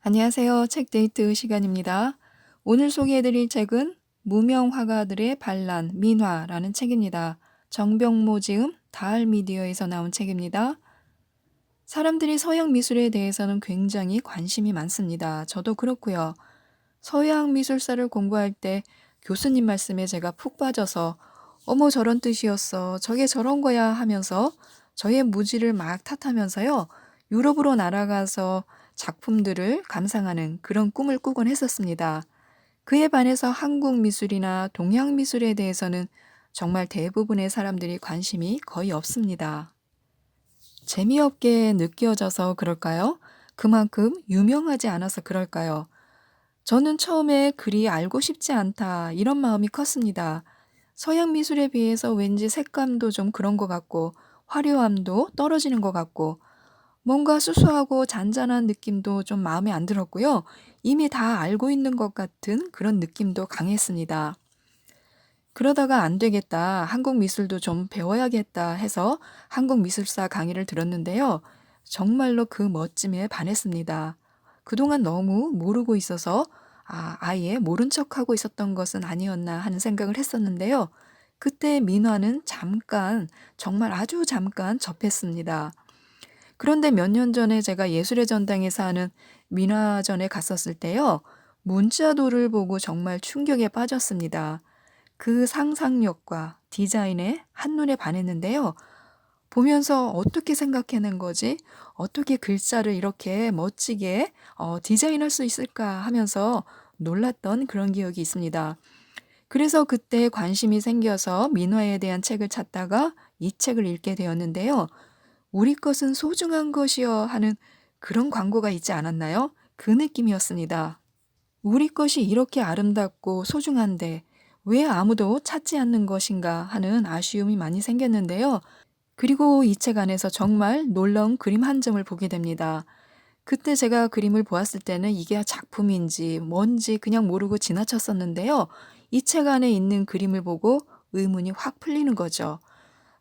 안녕하세요. 책데이트 시간입니다. 오늘 소개해드릴 책은 무명 화가들의 반란, 민화라는 책입니다. 정병모 지음 다알미디어에서 나온 책입니다. 사람들이 서양 미술에 대해서는 굉장히 관심이 많습니다. 저도 그렇고요. 서양 미술사를 공부할 때 교수님 말씀에 제가 푹 빠져서 어머 저런 뜻이었어. 저게 저런 거야 하면서 저의 무지를 막 탓하면서요. 유럽으로 날아가서 작품들을 감상하는 그런 꿈을 꾸곤 했었습니다. 그에 반해서 한국 미술이나 동양 미술에 대해서는 정말 대부분의 사람들이 관심이 거의 없습니다. 재미없게 느껴져서 그럴까요? 그만큼 유명하지 않아서 그럴까요? 저는 처음에 그리 알고 싶지 않다 이런 마음이 컸습니다. 서양 미술에 비해서 왠지 색감도 좀 그런 것 같고 화려함도 떨어지는 것 같고 뭔가 수수하고 잔잔한 느낌도 좀 마음에 안 들었고요. 이미 다 알고 있는 것 같은 그런 느낌도 강했습니다. 그러다가 안 되겠다. 한국 미술도 좀 배워야겠다 해서 한국 미술사 강의를 들었는데요. 정말로 그 멋짐에 반했습니다. 그동안 너무 모르고 있어서 아예 모른 척하고 있었던 것은 아니었나 하는 생각을 했었는데요. 그때 민화는 잠깐, 정말 아주 잠깐 접했습니다. 그런데 몇 년 전에 제가 예술의 전당에서 하는 민화전에 갔었을 때요. 문자도를 보고 정말 충격에 빠졌습니다. 그 상상력과 디자인에 한눈에 반했는데요. 보면서 어떻게 생각해낸 거지? 어떻게 글자를 이렇게 멋지게 디자인할 수 있을까 하면서 놀랐던 그런 기억이 있습니다. 그래서 그때 관심이 생겨서 민화에 대한 책을 찾다가 이 책을 읽게 되었는데요. 우리 것은 소중한 것이여 하는 그런 광고가 있지 않았나요? 그 느낌이었습니다. 우리 것이 이렇게 아름답고 소중한데 왜 아무도 찾지 않는 것인가 하는 아쉬움이 많이 생겼는데요. 그리고 이 책 안에서 정말 놀라운 그림 한 점을 보게 됩니다. 그때 제가 그림을 보았을 때는 이게 작품인지 뭔지 그냥 모르고 지나쳤었는데요. 이 책 안에 있는 그림을 보고 의문이 확 풀리는 거죠.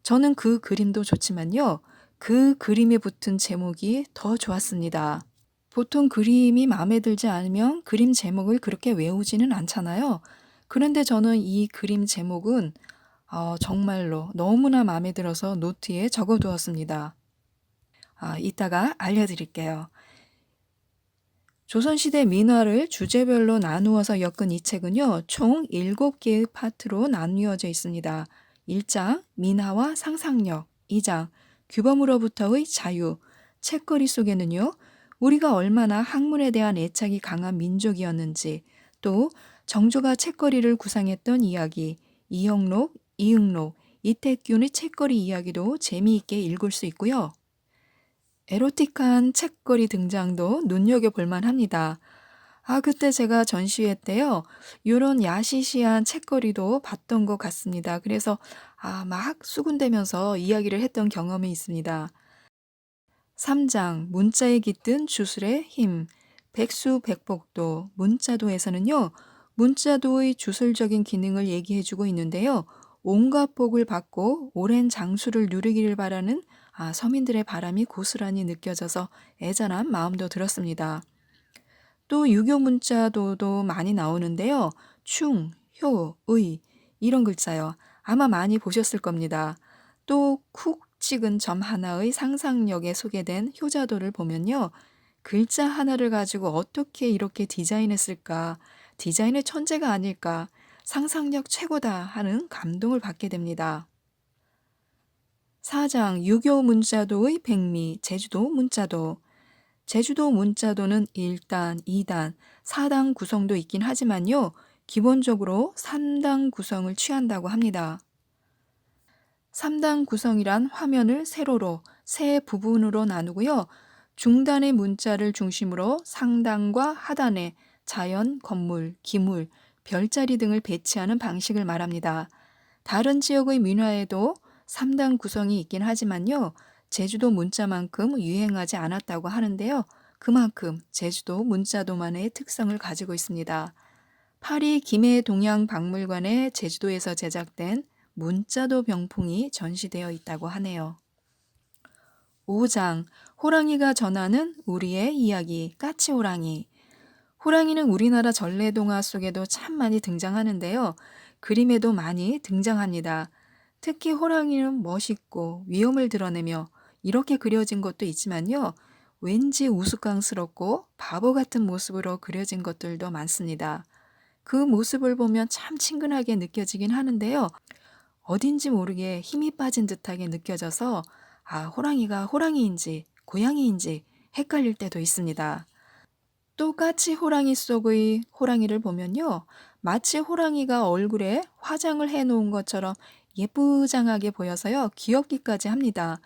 저는 그 그림도 좋지만요. 그 그림에 붙은 제목이 더 좋았습니다. 보통 그림이 마음에 들지 않으면 그림 제목을 그렇게 외우지는 않잖아요. 그런데 저는 이 그림 제목은 정말로 너무나 마음에 들어서 노트에 적어두었습니다. 이따가 알려드릴게요. 조선시대 민화를 주제별로 나누어서 엮은 이 책은요, 총 7개의 파트로 나뉘어져 있습니다. 1장, 민화와 상상력. 2장, 규범으로부터의 자유. 책거리 속에는요, 우리가 얼마나 학문에 대한 애착이 강한 민족이었는지, 또 정조가 책거리를 구상했던 이야기, 이영록, 이응록, 이택균의 책거리 이야기도 재미있게 읽을 수 있고요. 에로틱한 책거리 등장도 눈여겨볼 만합니다. 그때 제가 전시회 때요. 요런 야시시한 책거리도 봤던 것 같습니다. 그래서 막 수군대면서 이야기를 했던 경험이 있습니다. 3장 문자에 깃든 주술의 힘. 백수백복도 문자도에서는요. 문자도의 주술적인 기능을 얘기해주고 있는데요. 온갖 복을 받고 오랜 장수를 누리기를 바라는 서민들의 바람이 고스란히 느껴져서 애잔한 마음도 들었습니다. 또 유교 문자도도 많이 나오는데요. 충, 효, 의 이런 글자요. 아마 많이 보셨을 겁니다. 또 쿡 찍은 점 하나의 상상력에 소개된 효자도를 보면요. 글자 하나를 가지고 어떻게 이렇게 디자인했을까? 디자인의 천재가 아닐까? 상상력 최고다 하는 감동을 받게 됩니다. 4장 유교 문자도의 백미 제주도 문자도. 제주도 문자도는 1단, 2단, 4단 구성도 있긴 하지만요. 기본적으로 3단 구성을 취한다고 합니다. 3단 구성이란 화면을 세로로 세 부분으로 나누고요. 중단의 문자를 중심으로 상단과 하단에 자연, 건물, 기물, 별자리 등을 배치하는 방식을 말합니다. 다른 지역의 민화에도 3단 구성이 있긴 하지만요. 제주도 문자만큼 유행하지 않았다고 하는데요. 그만큼 제주도 문자도만의 특성을 가지고 있습니다. 파리 김해동양박물관에 제주도에서 제작된 문자도 병풍이 전시되어 있다고 하네요. 5장 호랑이가 전하는 우리의 이야기 까치호랑이. 호랑이는 우리나라 전래동화 속에도 참 많이 등장하는데요. 그림에도 많이 등장합니다. 특히 호랑이는 멋있고 위험을 드러내며 이렇게 그려진 것도 있지만요. 왠지 우스꽝스럽고 바보 같은 모습으로 그려진 것들도 많습니다. 그 모습을 보면 참 친근하게 느껴지긴 하는데요. 어딘지 모르게 힘이 빠진 듯하게 느껴져서 호랑이가 호랑이인지 고양이인지 헷갈릴 때도 있습니다. 똑같이 호랑이 속의 호랑이를 보면요. 마치 호랑이가 얼굴에 화장을 해 놓은 것처럼 예쁘장하게 보여서요. 귀엽기까지 합니다.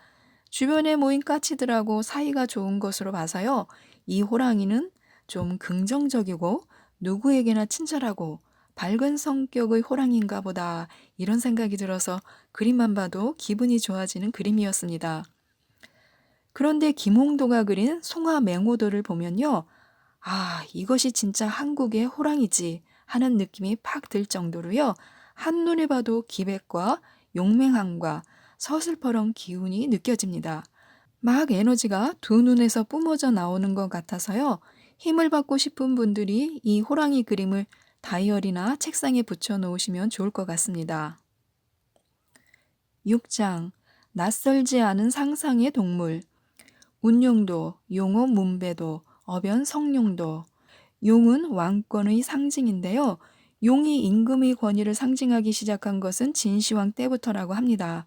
주변에 모인 까치들하고 사이가 좋은 것으로 봐서요. 이 호랑이는 좀 긍정적이고 누구에게나 친절하고 밝은 성격의 호랑이인가 보다 이런 생각이 들어서 그림만 봐도 기분이 좋아지는 그림이었습니다. 그런데 김홍도가 그린 송화맹호도를 보면요. 이것이 진짜 한국의 호랑이지 하는 느낌이 팍 들 정도로요. 한눈에 봐도 기백과 용맹함과 서슬퍼런 기운이 느껴집니다. 막 에너지가 두 눈에서 뿜어져 나오는 것 같아서요. 힘을 받고 싶은 분들이 이 호랑이 그림을 다이어리나 책상에 붙여 놓으시면 좋을 것 같습니다. 6장 낯설지 않은 상상의 동물 운용도, 용어 문배도, 어변 성룡도. 용은 왕권의 상징인데요. 용이 임금의 권위를 상징하기 시작한 것은 진시황 때부터라고 합니다.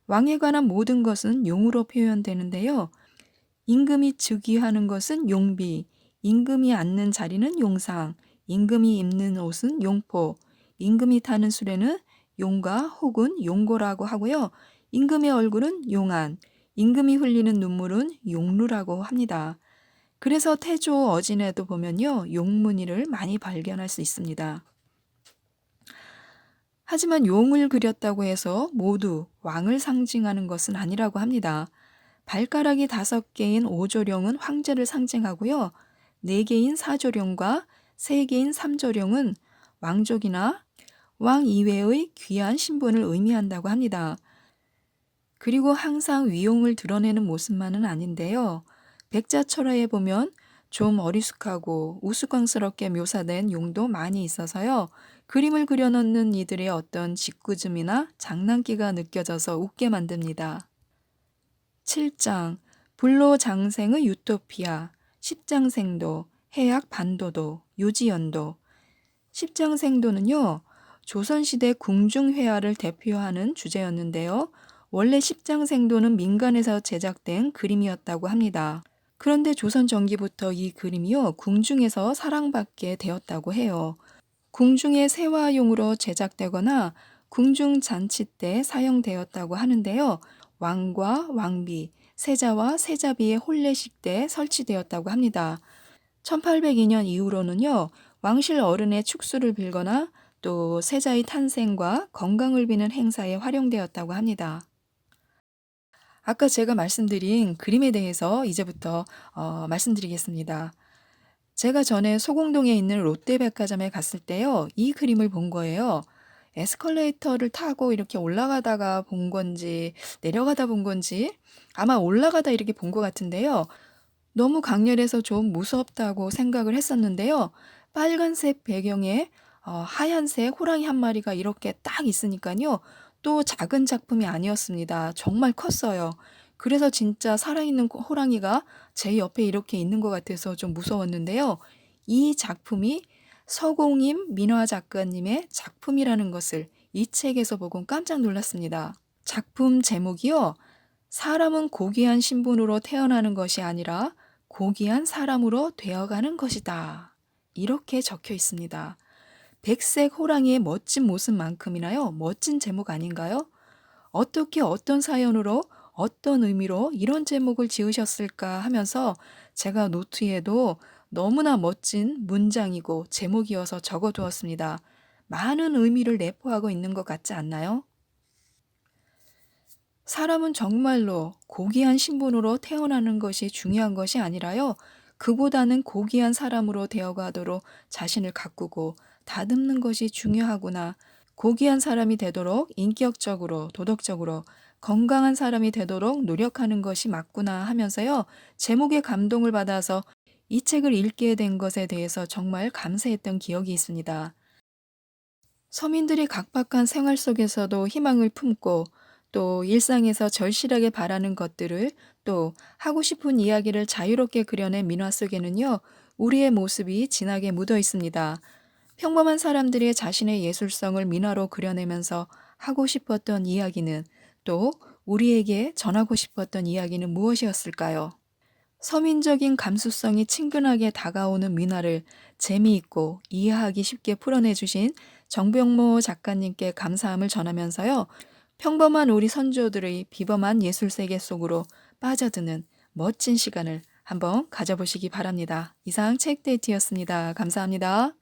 왕에 관한 모든 것은 용으로 표현되는데요. 임금이 즉위하는 것은 용비, 임금이 앉는 자리는 용상, 임금이 입는 옷은 용포, 임금이 타는 수레는 용가 혹은 용고라고 하고요. 임금의 얼굴은 용안, 임금이 흘리는 눈물은 용루라고 합니다. 그래서 태조 어진에도 보면요. 용무늬를 많이 발견할 수 있습니다. 하지만 용을 그렸다고 해서 모두 왕을 상징하는 것은 아니라고 합니다. 발가락이 5개인 오조룡은 황제를 상징하고요. 4개인 사조룡과 3개인 삼조룡은 왕족이나 왕 이외의 귀한 신분을 의미한다고 합니다. 그리고 항상 위용을 드러내는 모습만은 아닌데요. 백자철화에 보면 좀 어리숙하고 우스꽝스럽게 묘사된 용도 많이 있어서요. 그림을 그려넣는 이들의 어떤 짓궂음이나 장난기가 느껴져서 웃게 만듭니다. 7장 불로장생의 유토피아, 십장생도, 해약 반도도, 요지연도. 십장생도는요. 조선시대 궁중회화를 대표하는 주제였는데요. 원래 십장생도는 민간에서 제작된 그림이었다고 합니다. 그런데 조선 전기부터 이 그림이요. 궁중에서 사랑받게 되었다고 해요. 궁중의 세화용으로 제작되거나 궁중 잔치 때 사용되었다고 하는데요. 왕과 왕비, 세자와 세자비의 혼례식 때 설치되었다고 합니다. 1802년 이후로는요. 왕실 어른의 축수를 빌거나 또 세자의 탄생과 건강을 비는 행사에 활용되었다고 합니다. 아까 제가 말씀드린 그림에 대해서 이제부터 말씀드리겠습니다. 제가 전에 소공동에 있는 롯데백화점에 갔을 때요. 이 그림을 본 거예요. 에스컬레이터를 타고 이렇게 올라가다가 본 건지 내려가다 본 건지 아마 올라가다 이렇게 본 것 같은데요. 너무 강렬해서 좀 무섭다고 생각을 했었는데요. 빨간색 배경에 하얀색 호랑이 한 마리가 이렇게 딱 있으니까요. 또 작은 작품이 아니었습니다. 정말 컸어요. 그래서 진짜 살아있는 호랑이가 제 옆에 이렇게 있는 것 같아서 좀 무서웠는데요. 이 작품이 서공임 민화 작가님의 작품이라는 것을 이 책에서 보고 깜짝 놀랐습니다. 작품 제목이요. 사람은 고귀한 신분으로 태어나는 것이 아니라 고귀한 사람으로 되어가는 것이다. 이렇게 적혀 있습니다. 백색 호랑이의 멋진 모습만큼이나요. 멋진 제목 아닌가요? 어떻게 어떤 사연으로 어떤 의미로 이런 제목을 지으셨을까 하면서 제가 노트에도 너무나 멋진 문장이고 제목이어서 적어두었습니다. 많은 의미를 내포하고 있는 것 같지 않나요? 사람은 정말로 고귀한 신분으로 태어나는 것이 중요한 것이 아니라요. 그보다는 고귀한 사람으로 되어가도록 자신을 가꾸고 다듬는 것이 중요하구나. 고귀한 사람이 되도록 인격적으로, 도덕적으로 건강한 사람이 되도록 노력하는 것이 맞구나 하면서요. 제목에 감동을 받아서 이 책을 읽게 된 것에 대해서 정말 감사했던 기억이 있습니다. 서민들이 각박한 생활 속에서도 희망을 품고 또 일상에서 절실하게 바라는 것들을 또 하고 싶은 이야기를 자유롭게 그려낸 민화 속에는요, 우리의 모습이 진하게 묻어 있습니다. 평범한 사람들이 자신의 예술성을 민화로 그려내면서 하고 싶었던 이야기는 또 우리에게 전하고 싶었던 이야기는 무엇이었을까요? 서민적인 감수성이 친근하게 다가오는 민화를 재미있고 이해하기 쉽게 풀어내주신 정병모 작가님께 감사함을 전하면서요. 평범한 우리 선조들의 비범한 예술 세계 속으로 빠져드는 멋진 시간을 한번 가져보시기 바랍니다. 이상 책데이트였습니다. 감사합니다.